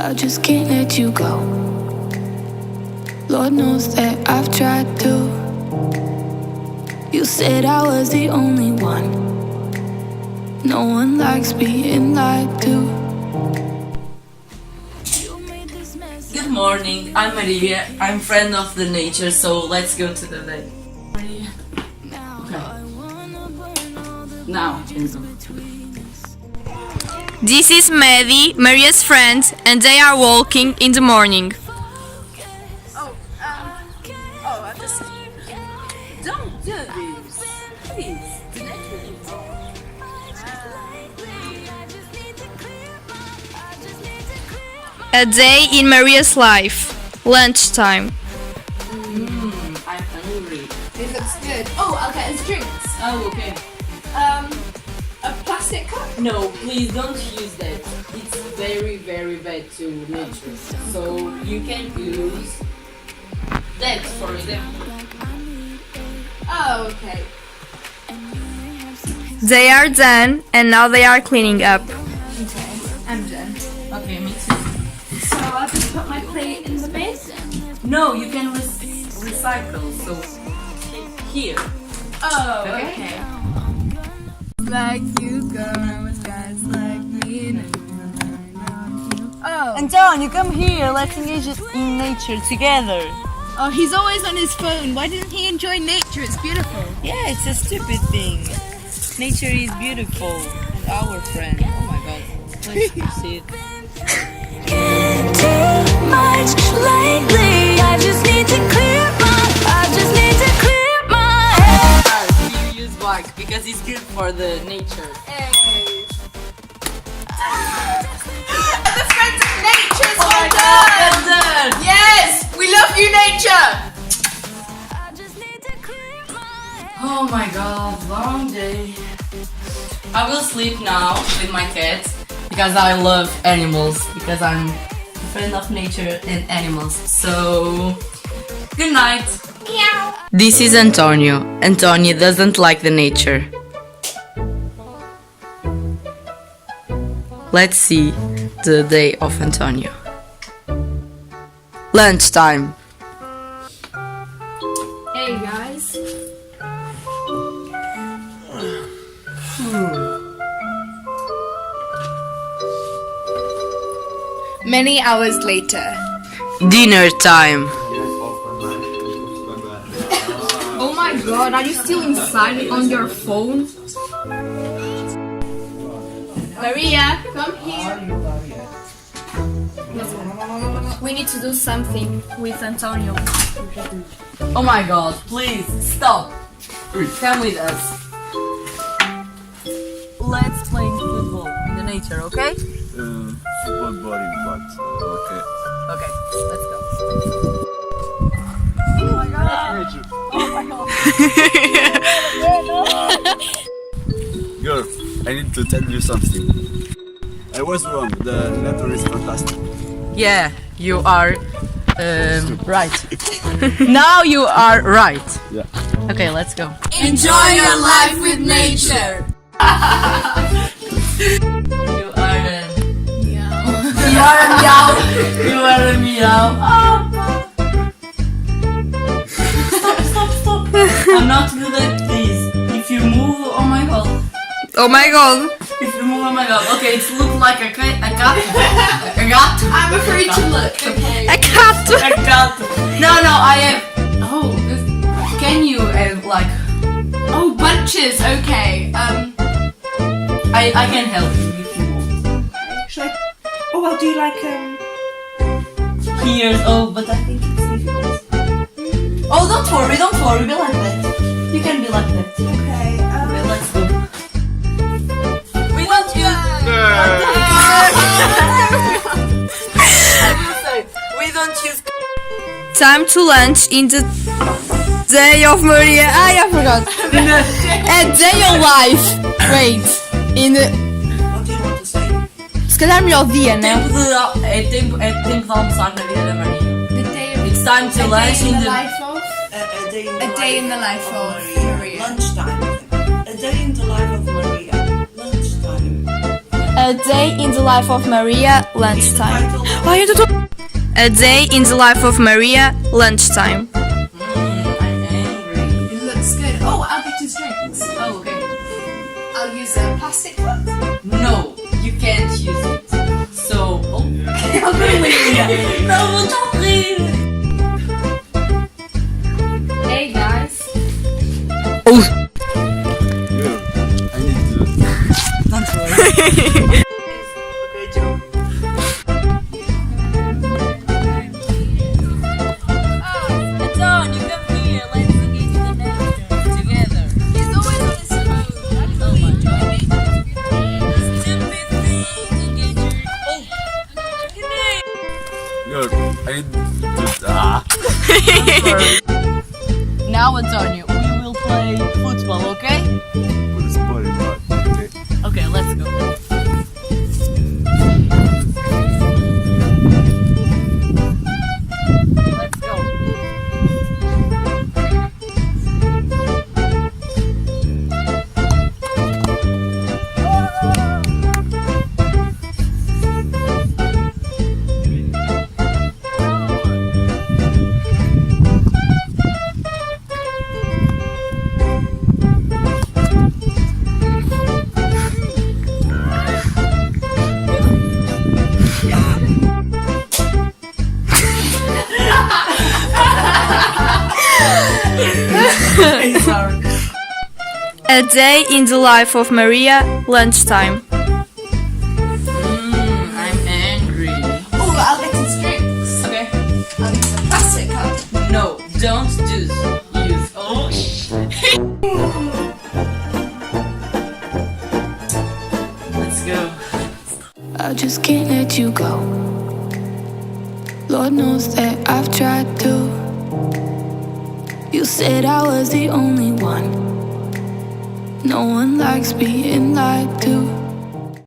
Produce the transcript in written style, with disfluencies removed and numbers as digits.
I just can't let you go. Lord knows that I've tried to. You said I was the only one. No one likes being lied to. Good morning, I'm Maria. I'm friend of the nature, so let's go to the day. Okay. Now. This is Maddie, Maria's friend, and they are walking in the morning. Don't do this, please. A day in Maria's life. Lunchtime. I'm hungry. It looks good. Oh, I'll get us drinks. Oh, okay. A plastic cup? No, please don't use that. It's very, very bad to nature. So you can use that, for example. Oh, okay. They are done, and now they are cleaning up. Okay, I'm done. Okay, me too. So I'll just put my plate in the bin? No, you can recycle. So here. Oh, Okay. okay. Like you, girl, with guys like me. Oh. Antonio, come here. Let's engage in nature together. Oh, he's always on his phone. Why didn't he enjoy nature? It's beautiful. Yeah, it's a stupid thing. Nature is beautiful and our friend. Oh my god. Let's see it. Can't do much lately. I just need to clear my head. You use bike because it's good for the nature. Hey. The friends of nature is Oh my well god, done. well done! Yes, we love you, nature. Oh my god, long day. I will sleep now with my cat because I love animals, because I'm a friend of nature and animals. So, good night. Meow. This is Antonio. Antonio doesn't like the nature. Let's see the day of Antonio. Lunchtime. Hey guys. Many hours later. Dinner time. Oh my god, are you still inside on your phone? Maria, come here. We need to do something with Antonio. Oh my god, please stop. Come with us. Let's play football in the nature, okay? Football boring, but okay. Okay, let's go. Girl, I need to tell you something. I was wrong. The nature is fantastic. Yeah, you are right. Now you are right. Yeah. Okay, let's go. Enjoy your life with nature. You are a meow. You are a meow. Stop. I'm not good at this. If you move, oh my god. Oh my god. If you move, oh my god. Okay, it looks like a cat. A cat. I'm afraid to look. Okay. A cat. A cat. No, I have. Oh, can you have like? Oh, bunches. Okay. I can help you if you want. Should I? Oh, I'll do like Here's. Oh, but I think it's difficult. Oh, don't worry. Be like that. You can be like that. Okay. Okay, let's go. We want you. We don't use. Time to lunch in the day of Maria. I forgot. A day of life. Wait. In the... What do you want to say? Se calhar melhor dia, não? É tempo de almoçar na vida da Maria. The day of It's time to lunch in the. life of A day a day in the life of Maria. Lunchtime. A day in the life of Maria. Lunchtime. A day in the life of Maria, lunchtime. A day in the life of Maria, lunchtime. I'm angry. It looks good. Oh, I'll get you drinks. Oh, okay. I'll use a plastic cup. No, you can't use it. So, oh. No, don't leave. Hey guys. Girl, I need to. Okay, Joe. John, you come here. Let's engage in the dance together. He's always on his phone. Oh my god. Stupid thing. Engage your... Oh! Girl, I need to. Now, Antonio, we will play football, okay? Put a spot in that. Okay. Okay, let's go. Let's go. Sorry. A day in the life of Maria, lunchtime. I'm angry. Oh, I'll get you drinks. Okay. I'll use a plastic cup. No, don't use. Oh, let's go. I just can't let you go. Lord knows that I've tried to. You said I was the only one. No one likes being lied to.